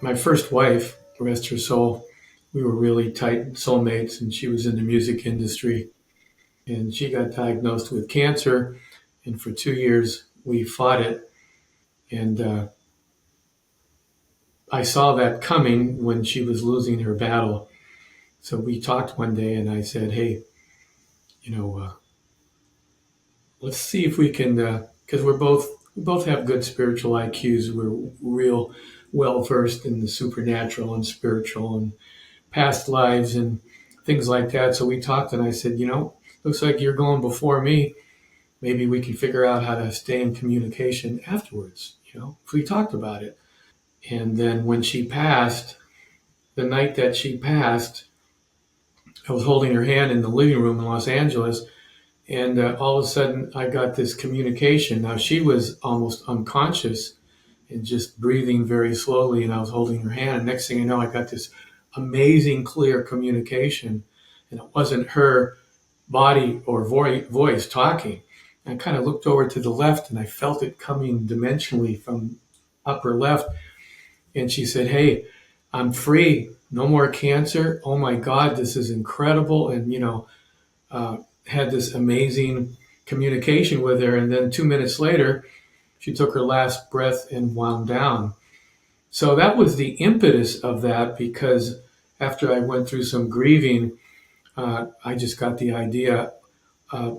My first wife, rest her soul, we were really tight soulmates, and she was in the music industry. And she got diagnosed with cancer, and for 2 years we fought it. And I saw that coming when she was losing her battle. So we talked one day, and I said, "Hey, you know, let's see if we can, because we both have good spiritual IQs. We're real well versed in the supernatural and spiritual and past lives and things like that." So we talked, and I said, looks like you're going before me. Maybe we can figure out how to stay in communication afterwards. If we talked about it. And then when she passed, the night that she passed, I was holding her hand in the living room in Los Angeles, and all of a sudden I got this communication. Now she was almost unconscious and just breathing very slowly, and I was holding her hand. And next thing you know, I got this amazing clear communication, and it wasn't her body or voice talking. I kind of looked over to the left, and I felt it coming dimensionally from upper left. And she said, "Hey, I'm free. No more cancer. Oh my God, this is incredible." And, had this amazing communication with her. And then 2 minutes later, she took her last breath and wound down. So that was the impetus of that, because after I went through some grieving, I just got the idea, I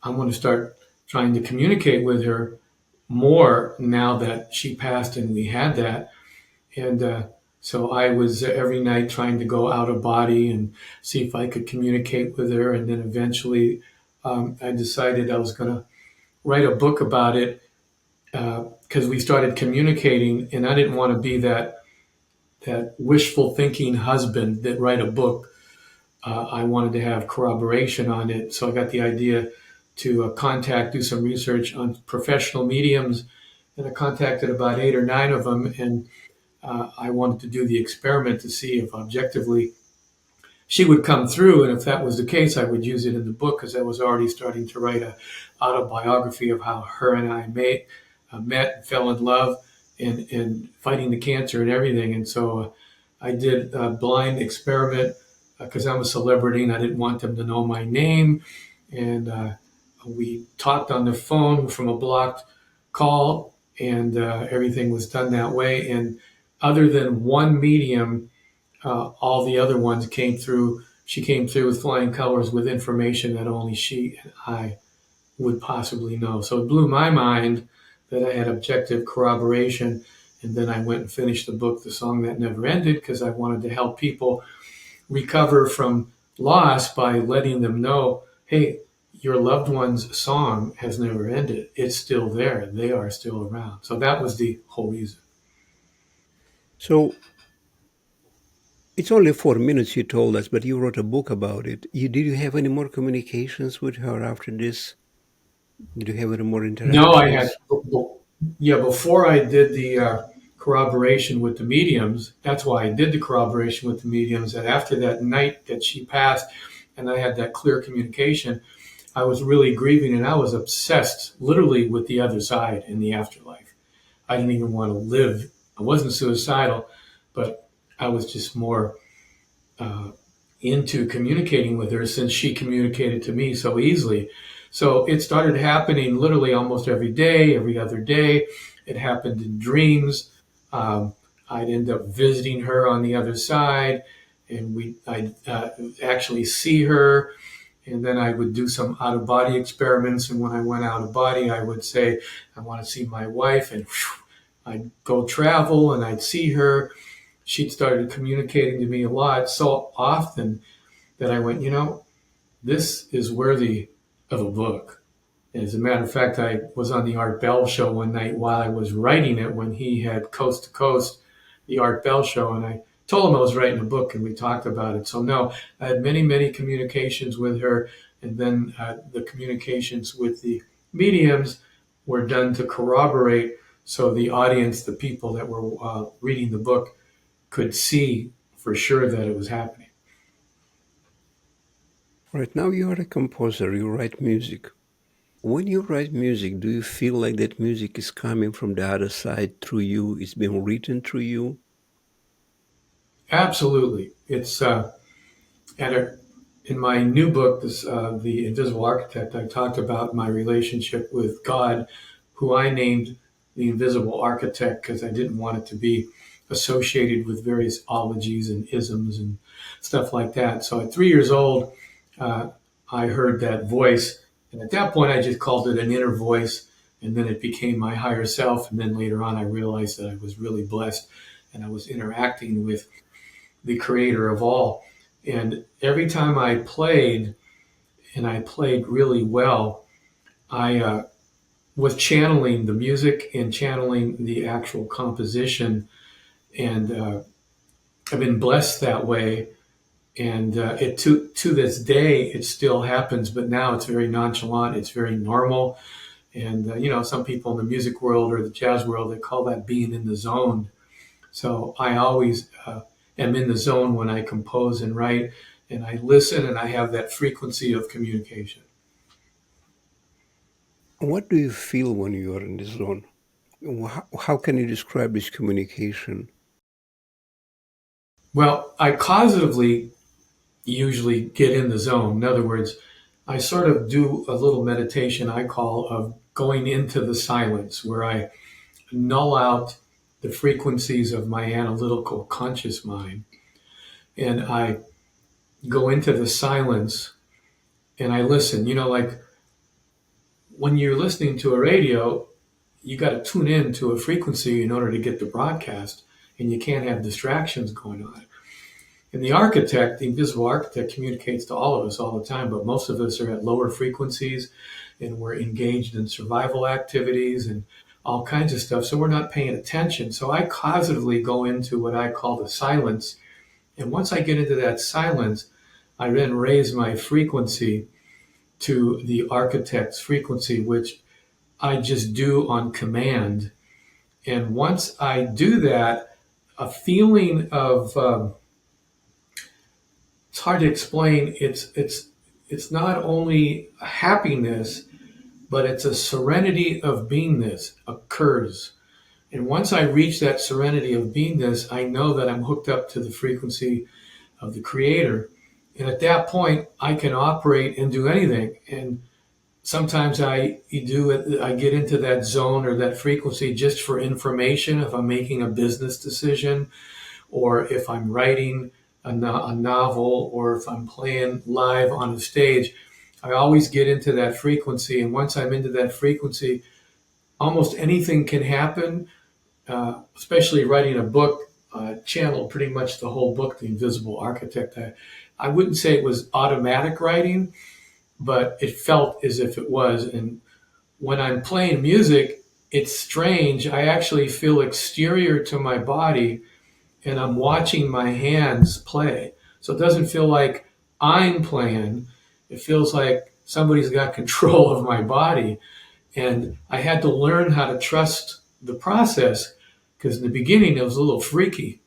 want to start trying to communicate with her more now that she passed and we had that. And so I was every night trying to go out of body and see if I could communicate with her. And then eventually I decided I was going to write a book about it, because we started communicating, and I didn't want to be that wishful thinking husband that write a book. I wanted to have corroboration on it. So I got the idea to do some research on professional mediums, and I contacted about 8 or 9 of them, and I wanted to do the experiment to see if objectively she would come through. And if that was the case, I would use it in the book, because I was already starting to write a autobiography of how her and I met, fell in love, and fighting the cancer and everything. And so I did a blind experiment, because I'm a celebrity and I didn't want them to know my name. And we talked on the phone from a blocked call, and everything was done that way. And other than one medium, all the other ones came through. She came through with flying colors, with information that only she and I would possibly know. So it blew my mind that I had objective corroboration. And then I went and finished the book, The Song That Never Ended, because I wanted to help people recover from loss by letting them know, hey, your loved one's song has never ended. It's still there. They are still around. So that was the whole reason. So it's only 4 minutes you told us, but you wrote a book about it. Did you have any more communications with her after this? Did you have any more No, I had, interactions? yeah, before I did the corroboration with the mediums, that's why I did the corroboration with the mediums. And after that night that she passed and I had that clear communication, I was really grieving, and I was obsessed literally with the other side in the afterlife. I didn't even want to live. I wasn't suicidal, but I was just more uh, into communicating with her, since she communicated to me so easily. So it started happening literally almost every day, every other day. It happened in dreams. I'd end up visiting her on the other side, and I'd actually see her. And then I would do some out of body experiments. And when I went out of body, I would say, I want to see my wife. And whew, I'd go travel and I'd see her. She'd started communicating to me a lot, so often that I went, this is worthy of a book. As a matter of fact, I was on the Art Bell show one night while I was writing it, when he had Coast to Coast, the Art Bell show, and I told him I was writing a book, and we talked about it. So no, I had many, many communications with her, and then the communications with the mediums were done to corroborate, so the audience, the people that were reading the book, could see for sure that it was happening. Right now, you are a composer, you write music. When you write music, do you feel like that music is coming from the other side through you? It's being written through you? Absolutely. It's and in my new book, The Invisible Architect, I talked about my relationship with God, who I named the Invisible Architect because I didn't want it to be associated with various ologies and isms and stuff like that. So at 3 years old, uh, I heard that voice, and at that point, I just called it an inner voice, and then it became my higher self. And then later on, I realized that I was really blessed, and I was interacting with the creator of all. And every time I played, and I played really well, I was channeling the music and channeling the actual composition. And I've been blessed that way. And it to this day, it still happens, but now it's very nonchalant. It's very normal. And, some people in the music world or the jazz world, they call that being in the zone. So I always am in the zone when I compose and write, and I listen, and I have that frequency of communication. What do you feel when you are in this zone? How can you describe this communication? Well, I causatively usually get in the zone. In other words, I sort of do a little meditation I call of going into the silence, where I null out the frequencies of my analytical conscious mind, and I go into the silence and I listen. Like when you're listening to a radio, you got to tune in to a frequency in order to get the broadcast, and you can't have distractions going on. And the architect, the invisible architect, communicates to all of us all the time, but most of us are at lower frequencies, and we're engaged in survival activities and all kinds of stuff, so we're not paying attention. So I causatively go into what I call the silence, and once I get into that silence, I then raise my frequency to the architect's frequency, which I just do on command. And once I do that, a feeling of it's hard to explain. It's not only happiness, but it's a serenity of beingness occurs. And once I reach that serenity of beingness, I know that I'm hooked up to the frequency of the creator. And at that point, I can operate and do anything. And sometimes I get into that zone or that frequency just for information. If I'm making a business decision, or if I'm writing a novel, or if I'm playing live on a stage, I always get into that frequency. And once I'm into that frequency, almost anything can happen. Especially writing a book, channeled pretty much the whole book, The Invisible Architect. I wouldn't say it was automatic writing, but it felt as if it was. And when I'm playing music, it's strange. I actually feel exterior to my body, and I'm watching my hands play. So it doesn't feel like I'm playing. It feels like somebody's got control of my body. And I had to learn how to trust the process, because in the beginning it was a little freaky.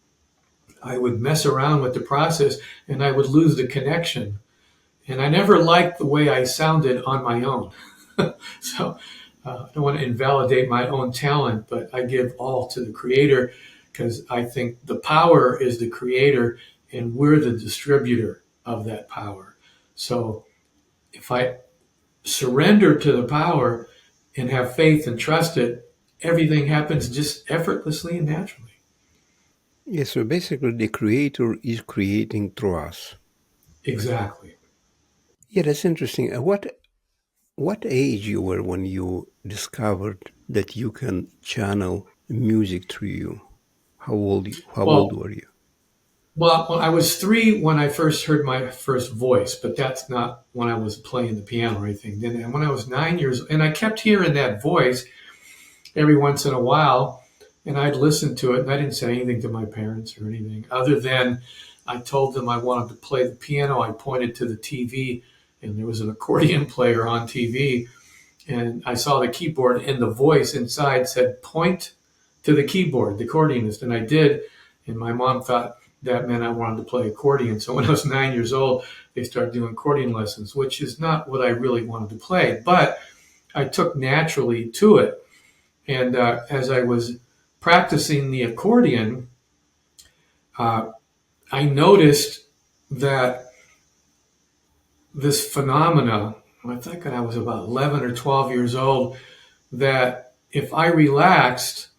I would mess around with the process and I would lose the connection. And I never liked the way I sounded on my own. So I don't want to invalidate my own talent, but I give all to the creator, because I think the power is the creator and we're the distributor of that power. So if I surrender to the power and have faith and trust it, everything happens just effortlessly and naturally. Yes, so basically the creator is creating through us. Exactly. Yeah, that's interesting. What age you were when you discovered that you can channel music through you? How old Well, were you? well, I was 3 when I first heard my first voice, but that's not when I was playing the piano or anything. Then when I was 9 years, and I kept hearing that voice every once in a while, and I'd listen to it, and I didn't say anything to my parents or anything, other than I told them I wanted to play the piano. I pointed to the TV, and there was an accordion player on TV, and I saw the keyboard, and the voice inside said, "Point to the keyboard, the accordionist," and I did, and my mom thought that meant I wanted to play accordion. So when I was 9 years old, they started doing accordion lessons, which is not what I really wanted to play, but I took naturally to it. And as I was practicing the accordion, uh, I noticed that this phenomena, I think when I was about 11 or 12 years old, that if I relaxed,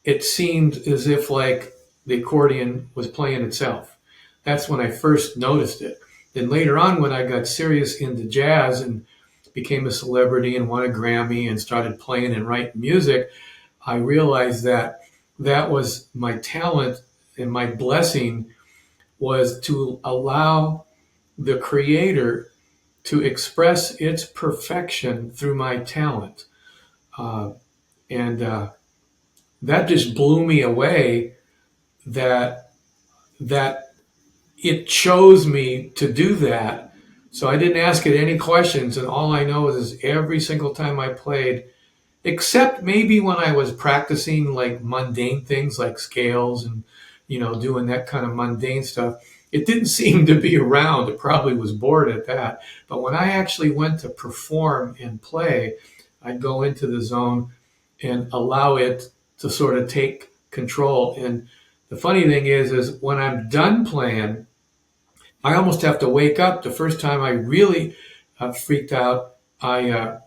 it seemed as if like the accordion was playing itself. That's when I first noticed it. Then later on, when I got serious into jazz and became a celebrity and won a Grammy and started playing and writing music, I realized that that was my talent, and my blessing was to allow the creator to express its perfection through my talent. Uh, and that just blew me away that that it chose me to do that. So I didn't ask it any questions, and all I know is every single time I played, except maybe when I was practicing like mundane things like scales and doing that kind of mundane stuff, it didn't seem to be around. It probably was bored at that. But when I actually went to perform and play, I'd go into the zone and allow it to sort of take control. And the funny thing is when I'm done playing, I almost have to wake up. The first time I really freaked out, I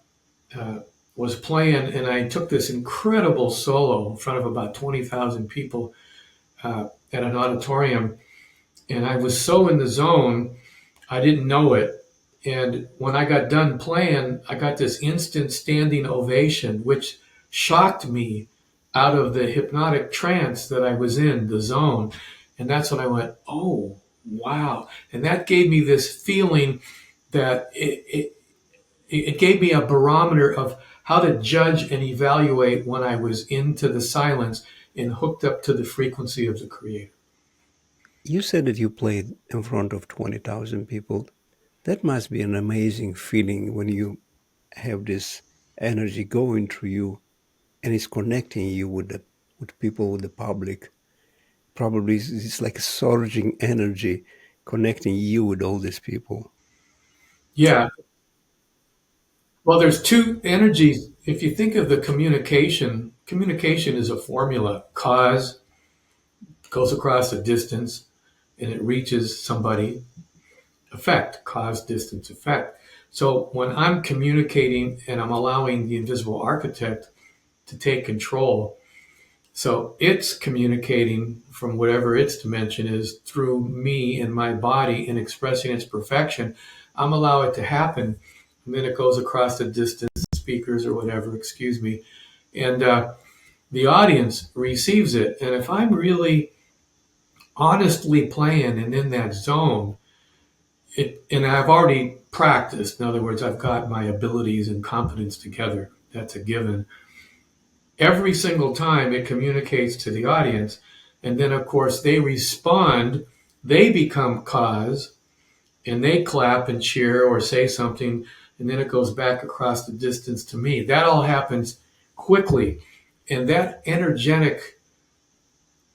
was playing, and I took this incredible solo in front of about 20,000 people at an auditorium, and I was so in the zone, I didn't know it. And when I got done playing, I got this instant standing ovation, which shocked me out of the hypnotic trance that I was in, the zone. And that's when I went, oh, wow. And that gave me this feeling that it gave me a barometer of how to judge and evaluate when I was into the silence and hooked up to the frequency of the creator. You said that you played in front of 20,000 people. That must be an amazing feeling when you have this energy going through you and it's connecting you with people, with the public. Probably it's like a surging energy connecting you with all these people. Yeah. Well, there's two energies. If you think of the communication is a formula. Cause goes across a distance and it reaches somebody. Effect, cause, distance, effect. So when I'm communicating and I'm allowing the invisible architect to take control, so it's communicating from whatever its dimension is through me and my body and expressing its perfection. I'm allowing it to happen. And then it goes across the distance, speakers or whatever, excuse me. And the audience receives it. And if I'm really honestly playing and in that zone, and I've already practiced, in other words, I've got my abilities and competence together. That's a given. Every single time it communicates to the audience, and then of course they respond, they become cause, and they clap and cheer or say something, and then it goes back across the distance to me. That all happens quickly. And that energetic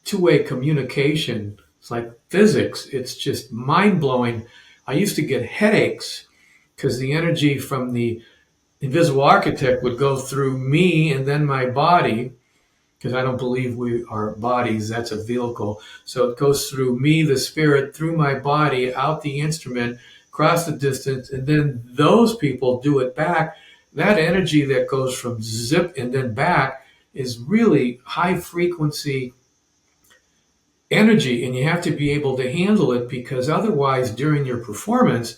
two-way communication, it's like physics. It's just mind-blowing. I used to get headaches because the energy from the invisible architect would go through me and then my body, because I don't believe we are bodies, that's a vehicle. So it goes through me, the spirit, through my body, out the instrument, across the distance, and then those people do it back. That energy that goes from zip and then back is really high frequency energy, and you have to be able to handle it, because otherwise during your performance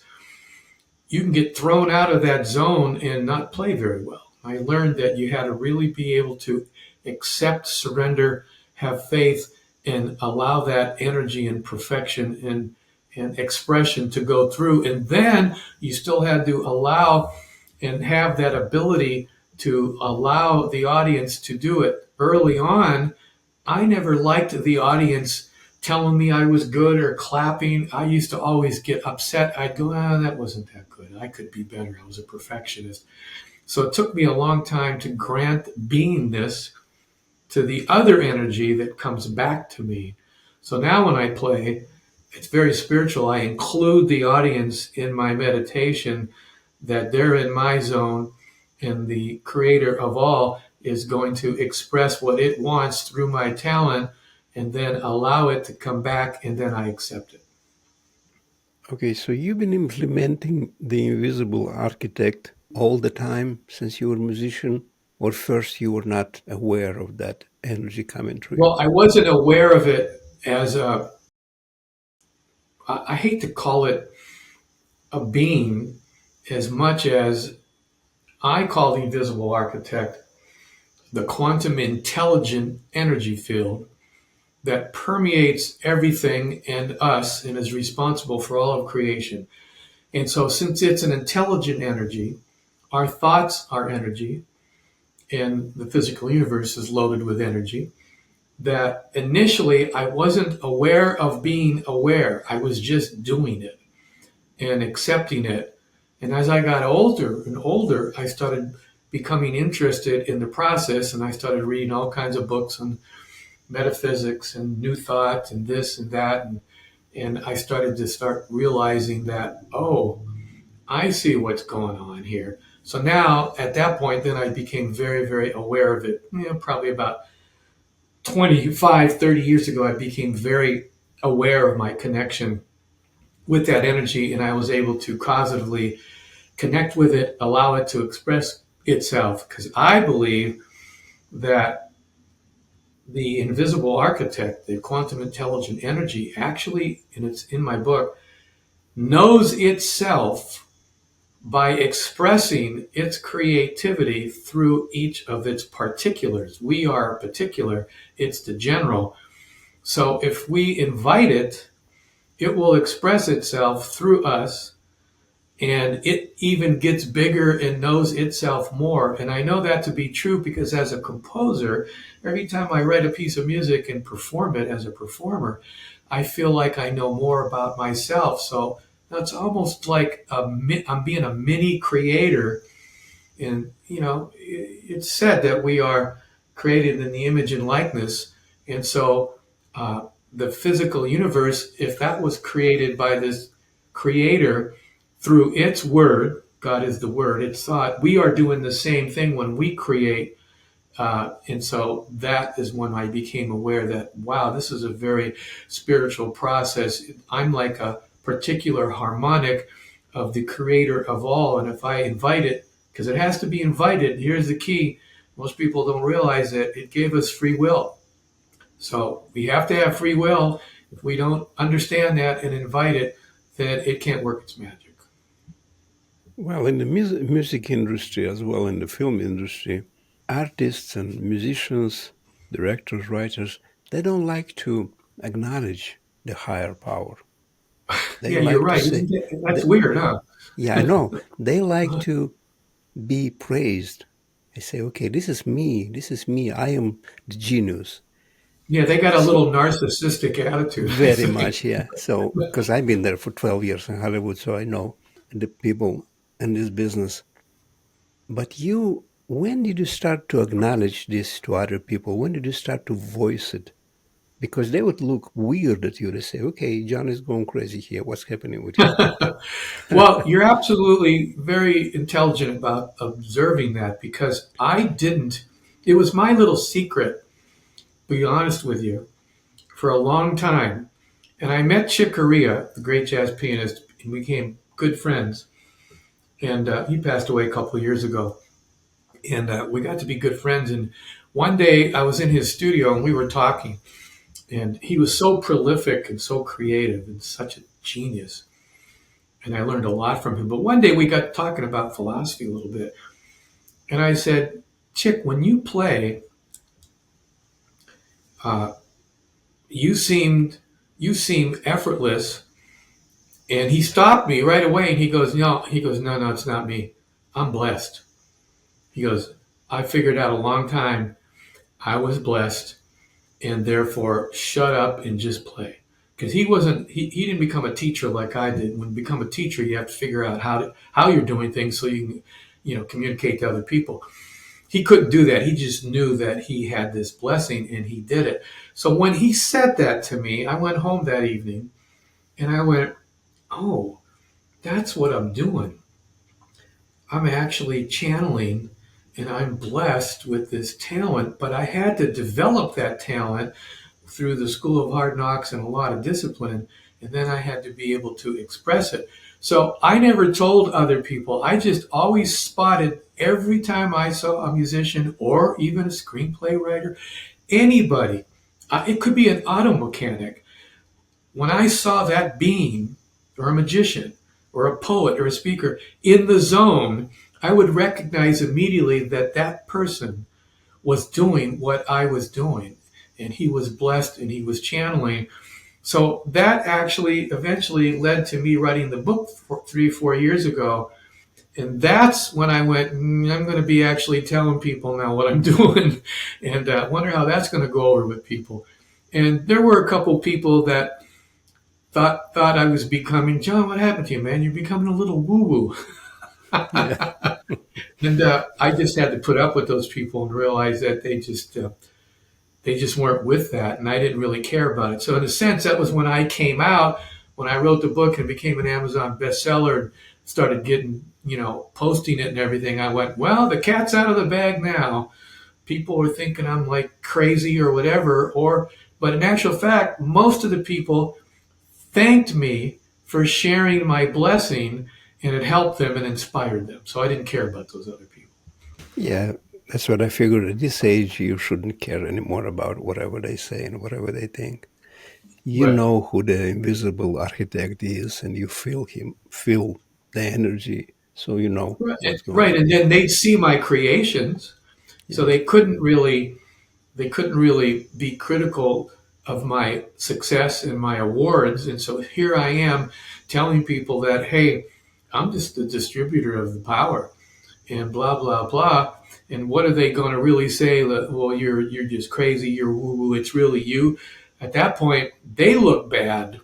you can get thrown out of that zone and not play very well. I learned that you had to really be able to accept, surrender, have faith, and allow that energy and perfection and expression to go through. And then you still had to allow and have that ability to allow the audience to do it. Early on, I never liked the audience telling me I was good or clapping. I used to always get upset. I'd go, that wasn't that good. I could be better. I was a perfectionist. So it took me a long time to grant beingness to the other energy that comes back to me. So now when I play, it's very spiritual. I include the audience in my meditation, that they're in my zone, and the creator of all is going to express what it wants through my talent. and then allow it to come back, and then I accept it. Okay, so you've been implementing the invisible architect all the time since you were a musician, or first you were not aware of that energy coming through you? Well, I wasn't aware of it as a, I hate to call it a being as much as I call the invisible architect the quantum intelligent energy field that permeates everything and us and is responsible for all of creation. And so, since it's an intelligent energy, our thoughts are energy, and the physical universe is loaded with energy. That initially I wasn't aware of being aware, I was just doing it and accepting it. And as I got older and older, I started becoming interested in the process, and I started reading all kinds of books on metaphysics and new thought and this and that. And I started to start realizing that, oh, I see what's going on here. So now at that point, then I became very, very aware of it. Probably about 25, 30 years ago, I became very aware of my connection with that energy, and I was able to causatively connect with it, allow it to express itself. Because I believe that the invisible architect, the quantum intelligent energy, actually, and it's in my book, knows itself by expressing its creativity through each of its particulars. We are particular, it's the general. So if we invite it, it will express itself through us, and it even gets bigger and knows itself more. And I know that to be true because as a composer, every time I write a piece of music and perform it as a performer, I feel like I know more about myself. So that's almost like I'm being a mini creator. And, it's said that we are created in the image and likeness. And so the physical universe, if that was created by this creator through its word, God is the word, its thought, we are doing the same thing when we create. And so that is when I became aware that, wow, this is a very spiritual process. I'm like a particular harmonic of the creator of all. And if I invite it, because it has to be invited, here's the key. Most people don't realize that it gave us free will. So we have to have free will. If we don't understand that and invite it, then it can't work its magic. Well, in the music industry as well, in the film industry, artists and musicians, directors, writers, they don't like to acknowledge the higher power. They Yeah, you're like to right. say, That's that, weird, huh? yeah, I know. They like to be praised. They say, okay, this is me, I am the genius. Yeah, they got a So, little narcissistic attitude, I very think. much, yeah. So, because I've been there for 12 years in Hollywood, so I know the people in this business. But you, when did you start to acknowledge this to other people? When did you start to voice it? Because they would look weird at you to say, okay, John is going crazy here. What's happening with him? Well, you're absolutely very intelligent about observing that because I didn't. It was my little secret, to be honest with you, for a long time. And I met Chick Corea, the great jazz pianist, and we became good friends. And he passed away a couple of years ago. And we got to be good friends. And one day I was in his studio and we were talking. And he was so prolific and so creative and such a genius. And I learned a lot from him. But one day we got talking about philosophy a little bit. And I said, Chick, when you play, uh, you seemed you seem effortless. And he stopped me right away and he goes, no, it's not me. I'm blessed. He goes, I figured out a long time I was blessed, and therefore shut up and just play. Because he didn't become a teacher like I did. When you become a teacher, you have to figure out how you're doing things so you can, communicate to other people. He couldn't do that. He just knew that he had this blessing and he did it. So when he said that to me, I went home that evening and I went, oh, that's what I'm doing. I'm actually channeling and I'm blessed with this talent, but I had to develop that talent through the school of hard knocks and a lot of discipline, and then I had to be able to express it. So I never told other people. I just always spotted every time I saw a musician or even a screenplay writer, anybody. It could be an auto mechanic. When I saw that being, or a magician, or a poet, or a speaker in the zone, I would recognize immediately that that person was doing what I was doing. And he was blessed and he was channeling. So that actually eventually led to me writing the book 3 or 4 years ago. And that's when I went, I'm going to be actually telling people now what I'm doing. And wonder how that's going to go over with people. And there were a couple people that thought I was becoming, John, what happened to you, man? You're becoming a little woo-woo. Yeah. And I just had to put up with those people and realize that they just weren't with that, and I didn't really care about it. So in a sense, that was when I came out, when I wrote the book and became an Amazon bestseller and started getting, posting it and everything. I went, well, the cat's out of the bag now. People are thinking I'm like crazy or whatever, but in actual fact, most of the people thanked me for sharing my blessing, and it helped them and inspired them. So I didn't care about those other people. Yeah, that's what I figured. At this age, you shouldn't care anymore about whatever they say and whatever they think. You Right. know who the invisible architect is, and you feel him, feel the energy, so you know Right. what's going Right. on. And then they'd see my creations. So Yeah, they couldn't really be critical of my success and my awards. And so here I am telling people that, hey, I'm just the distributor of the power and blah, blah, blah. And what are they going to really say? Well, you're just crazy. You're woo woo. It's really you. At that point, they look bad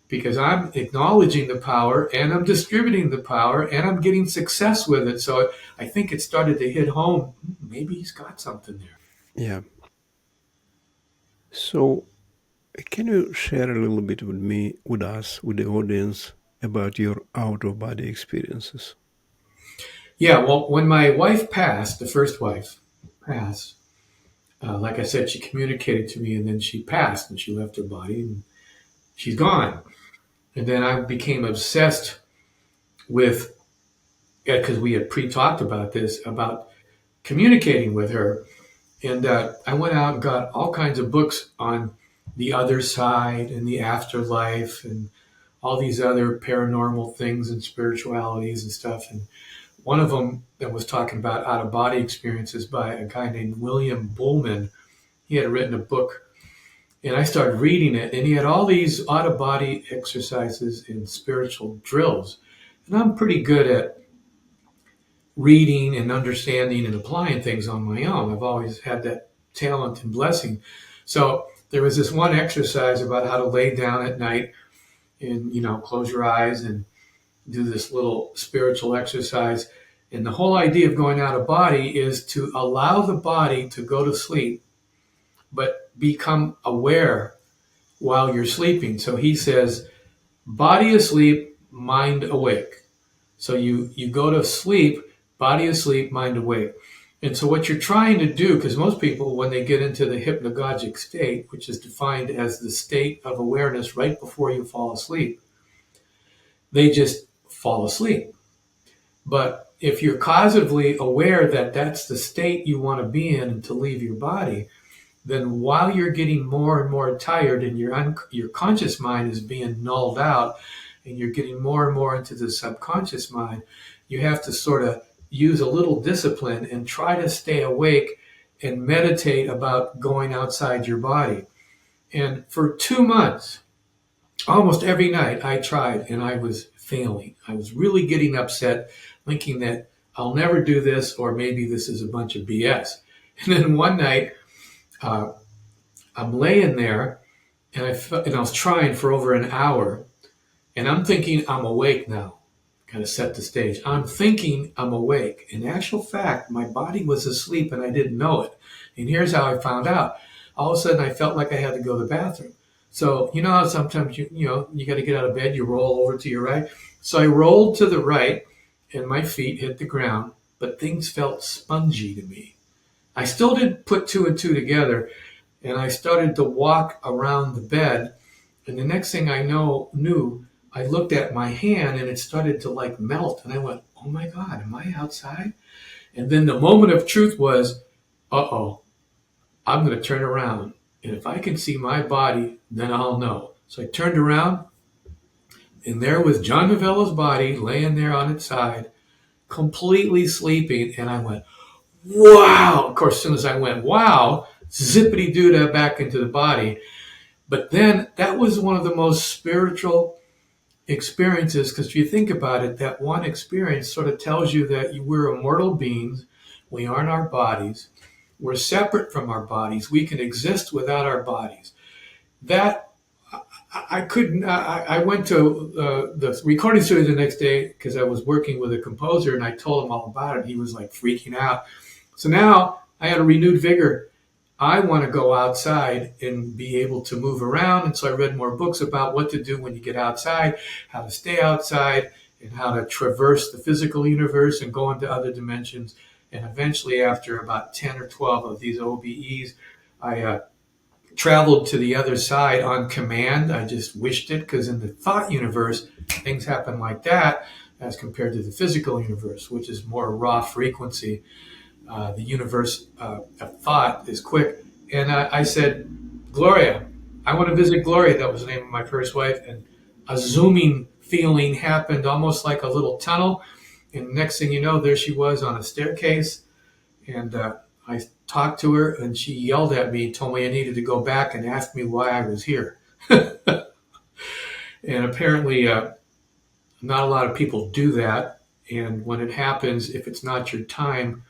because I'm acknowledging the power and I'm distributing the power and I'm getting success with it. So I think it started to hit home. Maybe he's got something there. yeah. So, can you share a little bit with me, with us, with the audience, about your out of body experiences? Yeah, well, when my wife passed, the first wife passed, like I said, she communicated to me and then she passed and she left her body and she's gone. And then I became obsessed with, because we had pre talked about this, about communicating with her. And I went out and got all kinds of books on the other side and the afterlife and all these other paranormal things and spiritualities and stuff. And one of them that was talking about out of body experiences by a guy named William Bullman. He had written a book, and I started reading it, and he had all these out of body exercises and spiritual drills. And I'm pretty good at reading and understanding and applying things on my own. I've always had that talent and blessing. So there was this one exercise about how to lay down at night and, close your eyes and do this little spiritual exercise. And the whole idea of going out of body is to allow the body to go to sleep, but become aware while you're sleeping. So he says, body asleep, mind awake. So you go to sleep, body asleep, mind awake. And so what you're trying to do, because most people, when they get into the hypnagogic state, which is defined as the state of awareness right before you fall asleep, they just fall asleep. But if you're causatively aware that that's the state you want to be in to leave your body, then while you're getting more and more tired and your conscious mind is being nulled out and you're getting more and more into the subconscious mind, you have to sort of use a little discipline and try to stay awake and meditate about going outside your body. And for 2 months, almost every night I tried and I was failing. I was really getting upset, thinking that I'll never do this, or maybe this is a bunch of BS. And then one night, I'm laying there and I was trying for over an hour, and I'm thinking I'm awake now. Kind of set the stage. I'm thinking I'm awake. In actual fact, my body was asleep and I didn't know it. And here's how I found out. All of a sudden, I felt like I had to go to the bathroom. So, how sometimes you got to get out of bed, you roll over to your right. So I rolled to the right and my feet hit the ground, but things felt spongy to me. I still didn't put two and two together. And I started to walk around the bed. And the next thing I knew, I looked at my hand and it started to like melt. And I went, oh my God, am I outside? And then the moment of truth was, uh-oh, I'm going to turn around. And if I can see my body, then I'll know. So I turned around, and there was John Novello's body laying there on its side, completely sleeping. And I went, wow. Of course, as soon as I went, wow, zippity-doo-dah back into the body. But then that was one of the most spiritual experiences, because if you think about it, that one experience sort of tells you that we're immortal beings. We aren't our bodies. We're separate from our bodies. We can exist without our bodies. That I couldn't. I went to the recording studio the next day because I was working with a composer, and I told him all about it. He was like freaking out. So now I had a renewed vigor. I want to go outside and be able to move around. And so I read more books about what to do when you get outside, how to stay outside, and how to traverse the physical universe and go into other dimensions. And eventually, after about 10 or 12 of these OBEs, I traveled to the other side on command. I just wished it, because in the thought universe, things happen like that as compared to the physical universe, which is more raw frequency. The universe of thought is quick. And I said, Gloria, I want to visit Gloria. That was the name of my first wife. And a zooming feeling happened, almost like a little tunnel. And next thing you know, there she was on a staircase. And I talked to her, and she yelled at me, told me I needed to go back, and asked me why I was here. And apparently, not a lot of people do that. And when it happens, if it's not your time,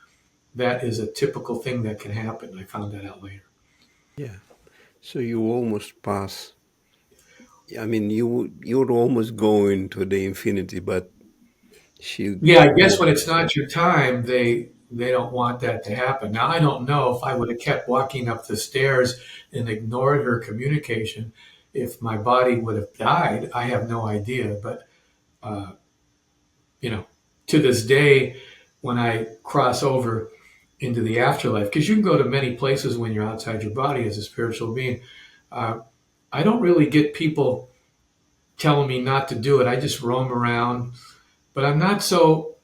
that is a typical thing that can happen. I found that out later. Yeah. So you almost pass. I mean, you were almost going to the infinity, but she. Yeah, I guess when it's not your time, they don't want that to happen. Now, I don't know if I would have kept walking up the stairs and ignored her communication, if my body would have died. I have no idea. But, uh, to this day, when I cross over into the afterlife, because you can go to many places when you're outside your body as a spiritual being, uh, I don't really get people telling me not to do it. I just roam around. But I'm not so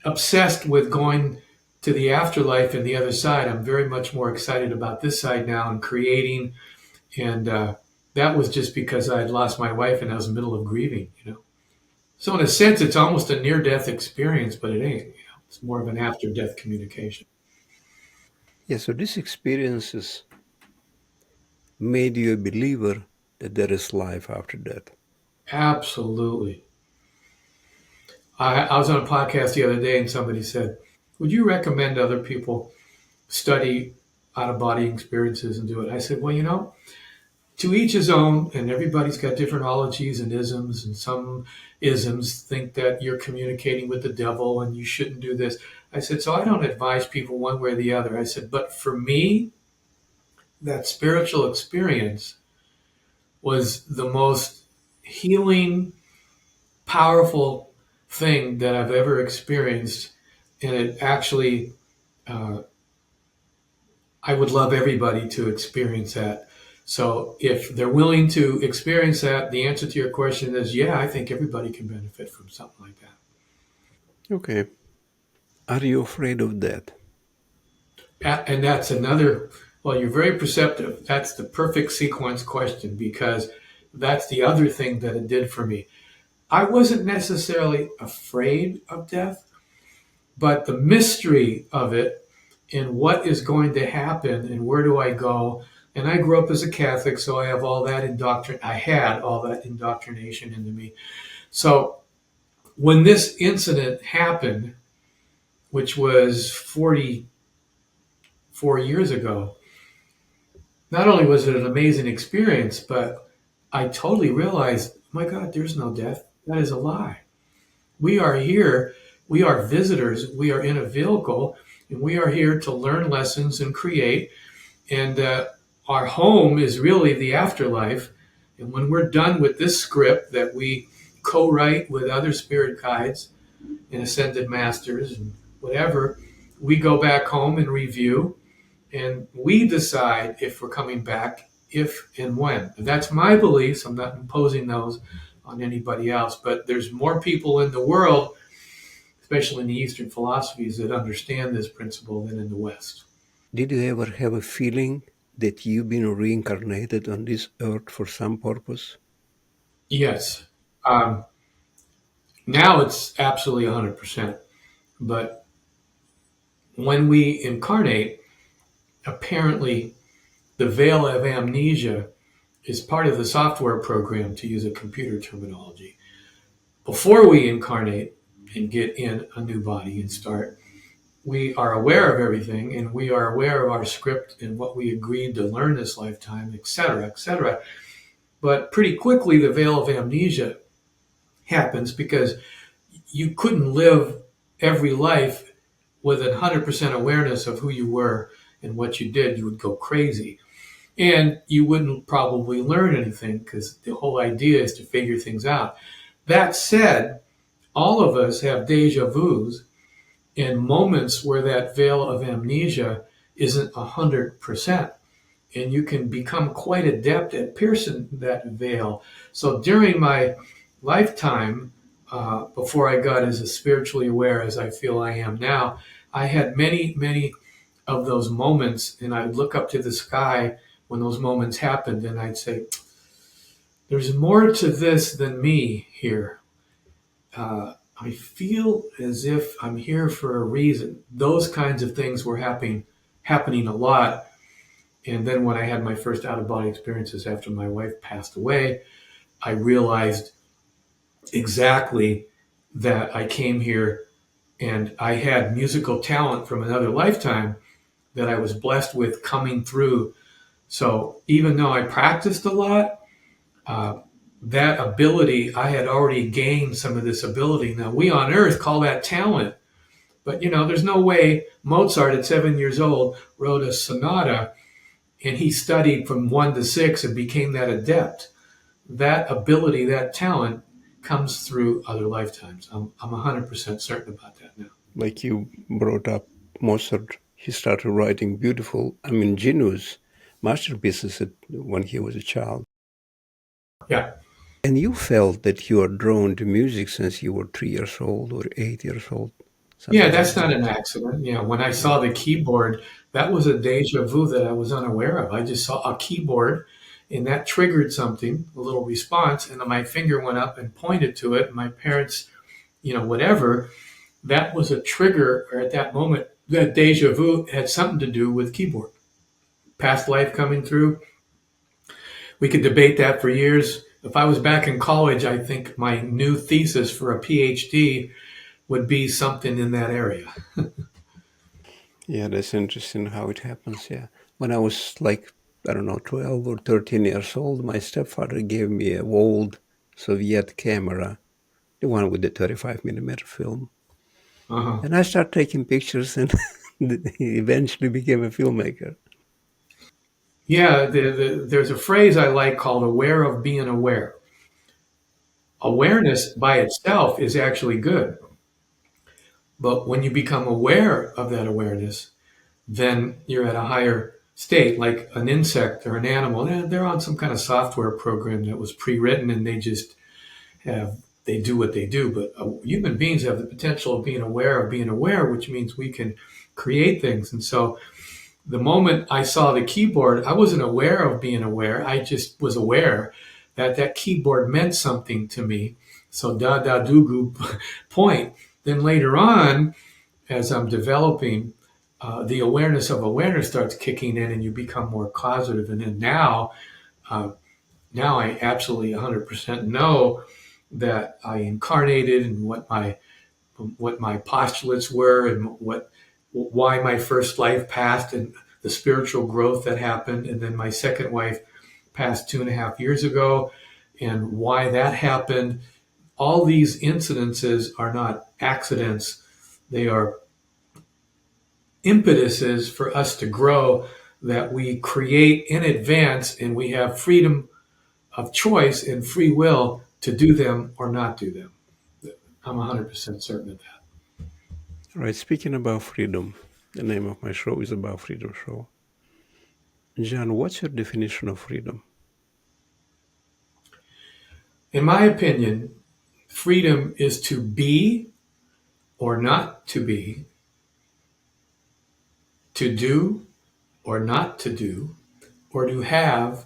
obsessed with going to the afterlife and the other side. I'm very much more excited about this side now and creating. And that was just because I had lost my wife and I was in the middle of grieving. So in a sense, it's almost a near-death experience, but it ain't. It's more of an after-death communication. Yeah. So these experiences made you a believer that there is life after death. Absolutely. I was on a podcast the other day, and somebody said, would you recommend other people study out-of-body experiences and do it? I said, well, to each his own, and everybody's got different ologies and isms, and some isms think that you're communicating with the devil and you shouldn't do this. I said, so I don't advise people one way or the other. I said, but for me, that spiritual experience was the most healing, powerful thing that I've ever experienced. And it actually, I would love everybody to experience that. So if they're willing to experience that, the answer to your question is, yeah, I think everybody can benefit from something like Okay. Are you afraid of death? that. And that's another, well, you're very perceptive. That's the perfect sequence question, because that's the other thing that it did for me. I wasn't necessarily afraid of death, but the mystery of it and what is going to happen and where do I go. And I grew up as a Catholic, so I have all that I had all that indoctrination into me. So when this incident happened, which was 44 years ago, not only was it an amazing experience, but I totally realized, oh my God, there's no death. That is a lie. We are here. We are visitors. We are in a vehicle, and we are here to learn lessons and create. And our home is really the afterlife. And when we're done with this script that we co-write with other spirit guides and ascended masters and whatever, we go back home and review. And we decide if we're coming back, if and when. That's my beliefs. I'm not imposing those on anybody else. But there's more people in the world, especially in the Eastern philosophies, that understand this principle than in the West. Did you ever have a feeling that you've been reincarnated on this earth for some purpose? Yes. Um, Now it's absolutely 100%. But when we incarnate, apparently the veil of amnesia is part of the software program, to use a computer terminology. Before we incarnate and get in a new body and start, we are aware of everything and we are aware of our script and what we agreed to learn this lifetime, etc., etc. But pretty quickly, the veil of amnesia happens because you couldn't live every life with 100% awareness of who you were and what you did. You would go crazy. And you wouldn't probably learn anything because the whole idea is to figure things out. That said, all of us have deja vus and moments where that veil of amnesia isn't 100%. And you can become quite adept at piercing that veil. So during my lifetime, before I got as spiritually aware as I feel I am now, I had many, many of those moments, and I'd look up to the sky when those moments happened, and I'd say, "There's more to this than me here. I feel as if I'm here for a reason." Those kinds of things were happening a lot. And then when I had my first out of body experiences after my wife passed away, I realized exactly that I came here and I had musical talent from another lifetime that I was blessed with coming through. So even though I practiced a lot, uh, that ability, I had already gained some of this ability. Now, we on earth call that talent, but there's no way Mozart at 7 years old wrote a sonata and he studied from 1 to 6 and became that adept. That ability, that talent comes through other lifetimes. I'm 100% certain about that now. Like you brought up Mozart, he started writing beautiful, genius masterpieces when he was a child. Yeah. And you felt that you are drawn to music since you were 3 years old or 8 years old, Yeah, something like that's not that. an accident. Yeah, when I saw the keyboard, that was a deja vu that I was unaware of. I just saw a keyboard and that triggered something, a little response, and then my finger went up and pointed to it. My parents, whatever, that was a trigger, or at that moment, that deja vu had something to do with keyboard. Past life coming through. We could debate that for years. If I was back in college, I think my new thesis for a PhD would be something in that area. Yeah, that's interesting how it happens. Yeah. When I was like, I don't know, 12 or 13 years old, my stepfather gave me a old Soviet camera, the one with the 35 millimeter film. Uh-huh. And I started taking pictures and eventually became a filmmaker. Yeah, there's a phrase I like called aware of being aware. Awareness by itself is actually good. But when you become aware of that awareness, then you're at a higher state, like an insect or an animal. They're on some kind of software program that was pre-written and they do what they do. But human beings have the potential of being aware, which means we can create things. And so the moment I saw the keyboard, I wasn't aware of being aware. I just was aware that that keyboard meant something to me. So da da do goo point. Then later on, as I'm developing, the awareness of awareness starts kicking in, and you become more causative. And then uh, now I absolutely 100% know that I incarnated and what my postulates were and why my first life passed and the spiritual growth that happened, and then my second wife passed 2.5 years ago, and why that happened. All these incidences are not accidents; they are impetuses for us to grow that we create in advance, and we have freedom of choice and free will to do them or not do them. I'm 100% certain of that. All right, speaking about freedom, the name of my show is About Freedom Show. John, what's your definition of freedom? In my opinion, freedom is to be or not to be, to do or not to do, or to have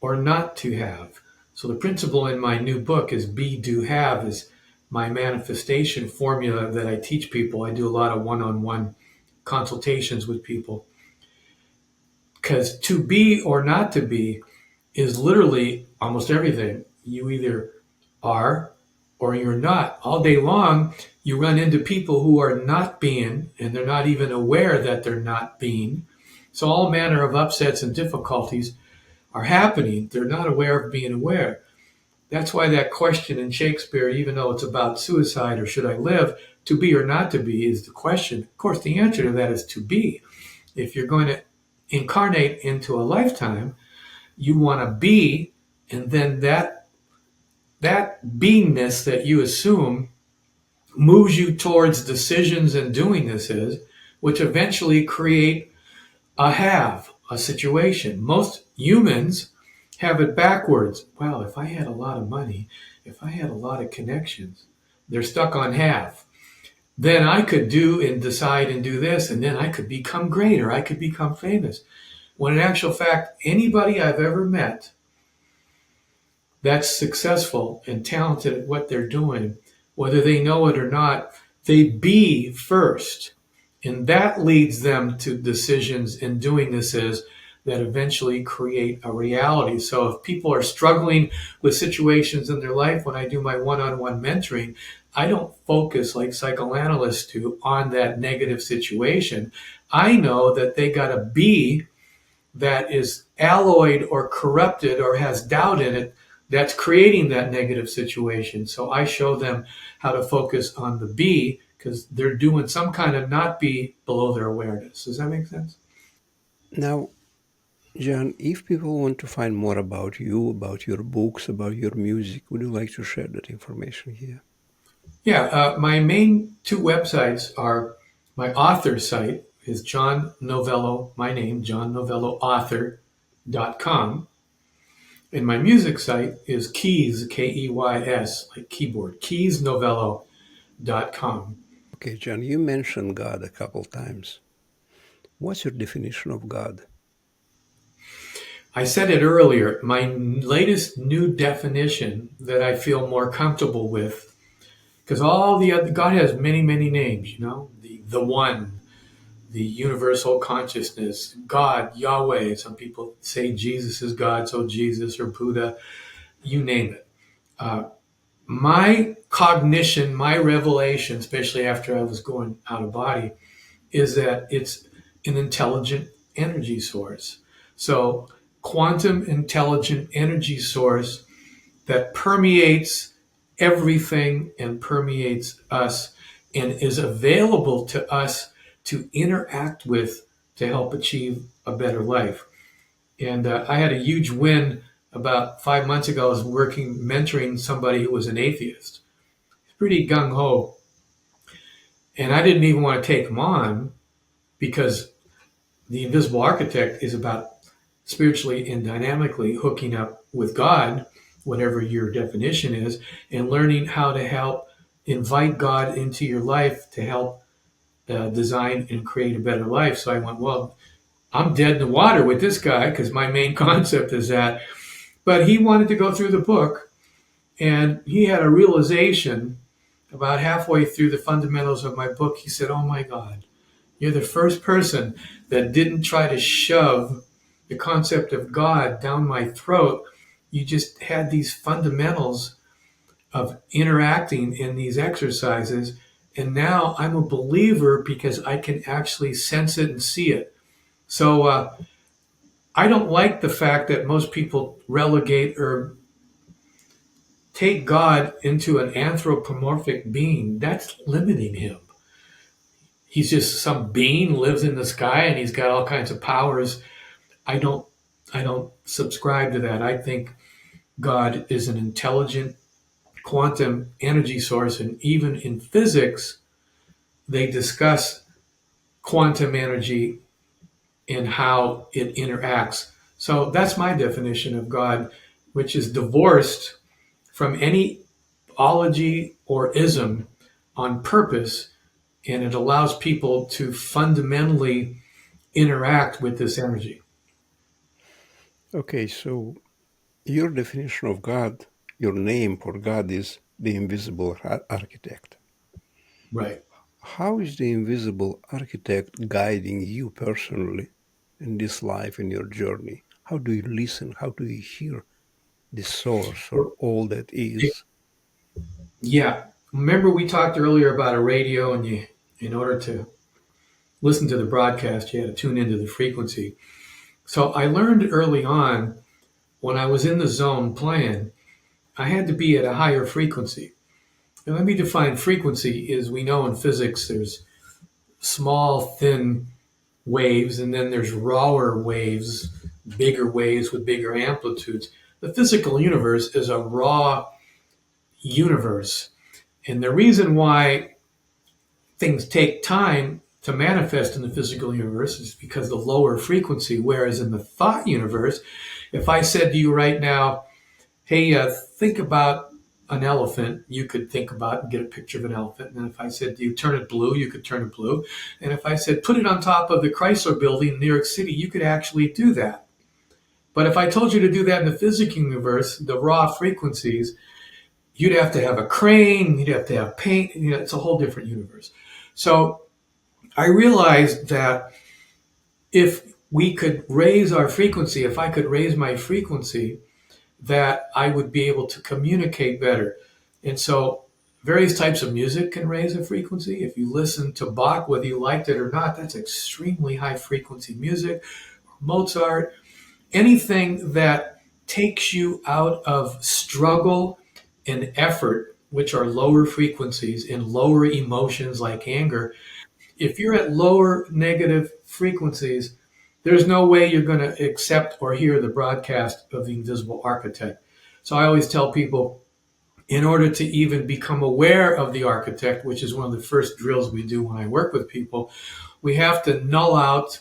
or not to have. So the principle in my new book is be, do, have is my manifestation formula that I teach people. I do a lot of one-on-one consultations with people. Because to be or not to be is literally almost everything. You either are or you're not. All day long, you run into people who are not being, and they're not even aware that they're not being. So all manner of upsets and difficulties are happening. They're not aware of being aware. That's why that question in Shakespeare, even though it's about suicide or should I live, to be or not to be is the question. Of course, the answer to that is to be. If you're going to incarnate into a lifetime, you want to be, and then that beingness that you assume moves you towards decisions and doingnesses, which eventually create a situation. Most humans have it backwards. Well, if I had a lot of money, if I had a lot of connections, they're stuck on have. Then I could do and decide and do this, and then I could become great or I could become famous. When in actual fact, anybody I've ever met that's successful and talented at what they're doing, whether they know it or not, they be first. And that leads them to decisions and doingnesses that eventually create a reality. So if people are struggling with situations in their life, when I do my one-on-one mentoring, I don't focus like psychoanalysts do on that negative situation. I know that they got a be that is alloyed or corrupted or has doubt in it that's creating that negative situation. So I show them how to focus on the be because they're doing some kind of not be below their awareness. Does that make sense? Now, John, if people want to find more about you, about your books, about your music, would you like to share that information here? Yeah, my main two websites are my author site is John Novello, my name, johnnovelloauthor.com. And my music site is Keys, Keys, like keyboard, keysnovello.com. Okay, John, you mentioned God a couple times. What's your definition of God? I said it earlier, my latest new definition that I feel more comfortable with, because all the other, God has many, many names, you know, the one, the universal consciousness, God, Yahweh. Some people say Jesus is God, so Jesus or Buddha, you name it. My cognition, my revelation, especially after I was going out of body, is that it's an intelligent energy source. So, quantum intelligent energy source that permeates everything and permeates us and is available to us to interact with to help achieve a better life. And I had a huge win about 5 months ago. I was mentoring somebody who was an atheist. He's pretty gung ho. And I didn't even want to take him on because the invisible architect is about spiritually and dynamically hooking up with God, whatever your definition is, and learning how to help invite God into your life to help design and create a better life. So I went, well, I'm dead in the water with this guy because my main concept is that. But he wanted to go through the book, and he had a realization about halfway through the fundamentals of my book. He said, oh my God, you're the first person that didn't try to shove the concept of God down my throat. You just had these fundamentals of interacting in these exercises. And now I'm a believer because I can actually sense it and see it. So I don't like the fact that most people relegate or take God into an anthropomorphic being. That's limiting him. He's just some being lives in the sky and he's got all kinds of powers. I don't subscribe to that. I think God is an intelligent quantum energy source, and even in physics, they discuss quantum energy and how it interacts. So that's my definition of God, which is divorced from any ology or ism on purpose, and it allows people to fundamentally interact with this energy. Okay, so your definition of God, your name for God is the invisible architect. Right. How is the invisible architect guiding you personally in this life, in your journey? How do you listen? How do you hear the source or all that is? Yeah. Remember we talked earlier about a radio, and you, in order to listen to the broadcast, you had to tune into the frequency. So I learned early on when I was in the zone playing, I had to be at a higher frequency. And let me define frequency is we know in physics there's small, thin waves, and then there's rawer waves, bigger waves with bigger amplitudes. The physical universe is a raw universe. And the reason why things take time to manifest in the physical universe is because the lower frequency, whereas in the thought universe, if I said to you right now, hey, think about an elephant, you could think about and get a picture of an elephant. And if I said to you, turn it blue, you could turn it blue. And if I said, put it on top of the Chrysler building in New York City, you could actually do that. But if I told you to do that in the physical universe, the raw frequencies, you'd have to have a crane, you'd have to have paint, it's a whole different universe. So I realized that if we could raise our frequency, if I could raise my frequency, that I would be able to communicate better. And so various types of music can raise a frequency. If you listen to Bach, whether you liked it or not, that's extremely high frequency music. Mozart, anything that takes you out of struggle and effort, which are lower frequencies and lower emotions like anger. If you're at lower negative frequencies, there's no way you're going to accept or hear the broadcast of the invisible architect. So I always tell people, in order to even become aware of the architect, which is one of the first drills we do when I work with people, we have to null out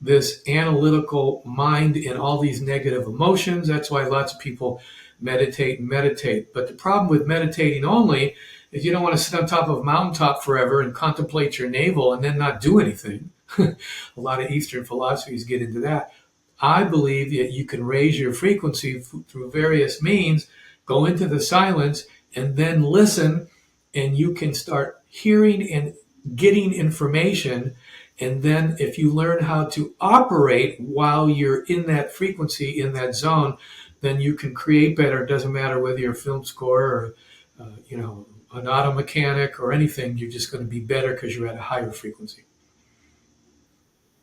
this analytical mind and all these negative emotions. That's why lots of people meditate and meditate. But the problem with meditating only is you don't want to sit on top of a mountaintop forever and contemplate your navel and then not do anything. A lot of Eastern philosophies get into that. I believe that you can raise your frequency through various means, go into the silence, and then listen, and you can start hearing and getting information. And then if you learn how to operate while you're in that frequency, in that zone, then you can create better. It doesn't matter whether you're a film scorer or, an auto mechanic or anything. You're just going to be better because you're at a higher frequency.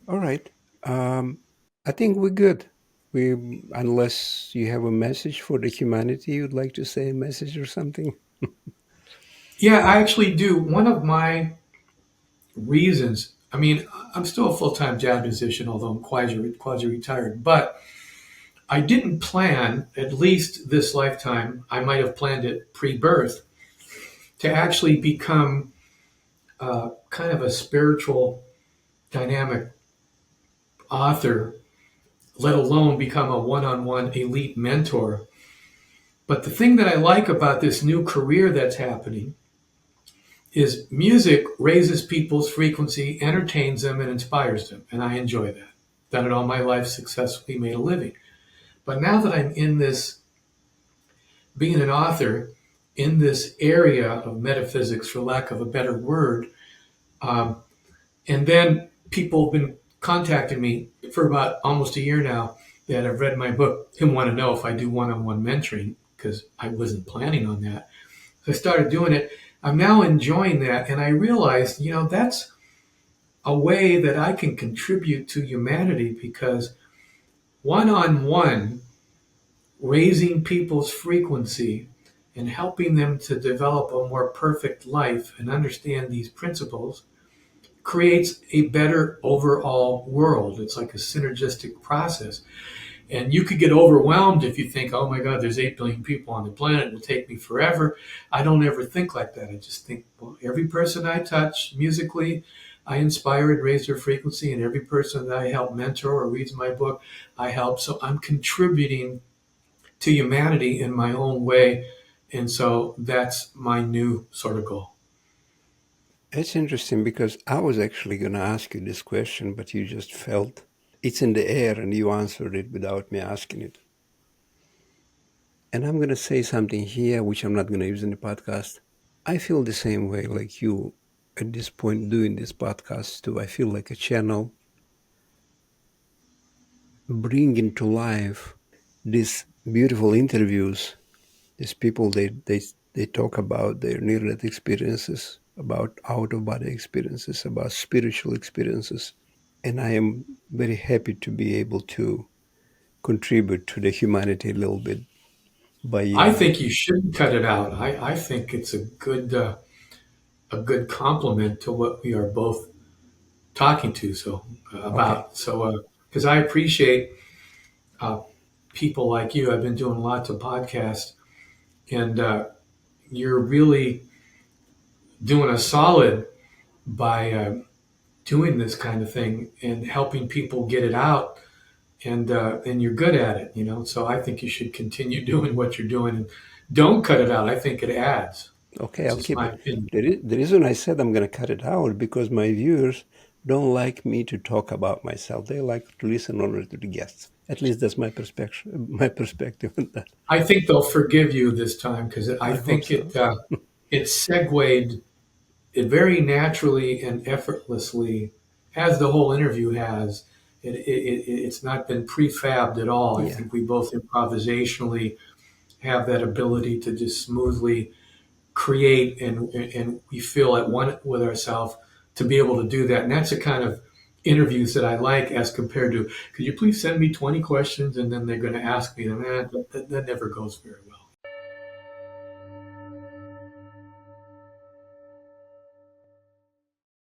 All right. I think we're good. Unless you have a message for the humanity, you'd like to say a message or something. Yeah, I actually do. One of my reasons, I mean, I'm still a full-time jazz musician, although I'm quasi-retired, but I didn't plan, at least this lifetime, I might have planned it pre-birth, to actually become kind of a spiritual dynamic author, let alone become a one-on-one elite mentor. But the thing that I like about this new career that's happening is music raises people's frequency, entertains them, and inspires them. And I enjoy that. Done it all my life, successfully made a living. But now that I'm in this, being an author, in this area of metaphysics, for lack of a better word, and then people have been contacting me for about almost a year now that have read my book and want to know if I do one-on-one mentoring, because I wasn't planning on that. So I started doing it. I'm now enjoying that, and I realized, that's a way that I can contribute to humanity, because one-on-one, raising people's frequency and helping them to develop a more perfect life and understand these principles creates a better overall world. It's like a synergistic process. And you could get overwhelmed if you think, oh my God, there's 8 billion people on the planet. It will take me forever. I don't ever think like that. I just think, well, every person I touch musically, I inspire and raise their frequency, and every person that I help mentor or reads my book, I help. So I'm contributing to humanity in my own way. And so that's my new sort of goal. It's interesting because I was actually going to ask you this question, but you just felt it's in the air and you answered it without me asking it. And I'm going to say something here, which I'm not going to use in the podcast. I feel the same way like you at this point doing this podcast too. I feel like a channel bringing to life these beautiful interviews. These people, they talk about their near-death experiences, about out-of-body experiences, about spiritual experiences. And I am very happy to be able to contribute to the humanity a little bit by I think you shouldn't cut it out. I think it's a good compliment to what we are both talking to okay. about. So because I appreciate uh, people like you. I've been doing lots of podcasts, and you're really doing a solid by doing this kind of thing and helping people get it out. And you're good at it, you know. So I think you should continue doing what you're doing and don't cut it out. I think it adds. Okay, It's I'll just keep my it. opinion. The reason I said I'm going to cut it out because my viewers don't like me to talk about myself. They like to listen only to the guests. At least that's my perspective. My perspective on that. I think they'll forgive you this time because I I hope think so. it segued it very naturally and effortlessly, as the whole interview has. It's not been prefabbed at all. I Yeah. think we both improvisationally have that ability to just smoothly create, and we feel at one with ourselves to be able to do that. And that's the kind of interviews that I like as compared to, could you please send me 20 questions and then they're going to ask me, that never goes very well.